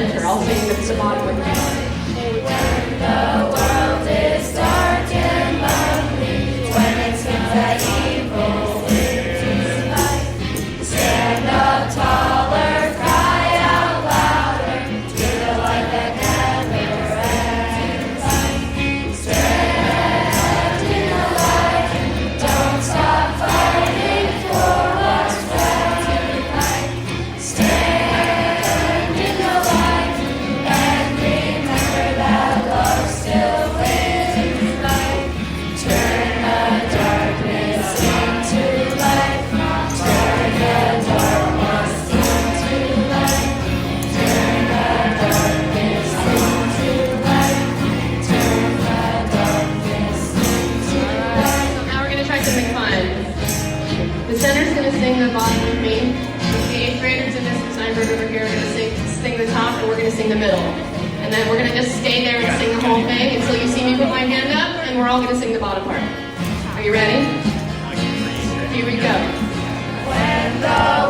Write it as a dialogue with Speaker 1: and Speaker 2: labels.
Speaker 1: center. I'll sing the bottom with you.
Speaker 2: The world is dark and lonely when it seems that evil wins light. Stand up taller, cry out louder to the light that never ends. Stand in the light, don't stop fighting for what's right. Stand in the light and remember that love still wins light. Turn the darkness into light. Turn the darkness into light. Turn the darkness into light. Turn the darkness into light.
Speaker 1: So now we're going to try something fun. The center's going to sing the bottom with me. The 8th graders and Mrs. Steinberg over here are going to sing the top, and we're going to sing the middle. And then we're going to just stay there and sing the whole thing until you see me put my hand up, and we're all going to sing the bottom part. Are you ready? Here we go.
Speaker 2: When the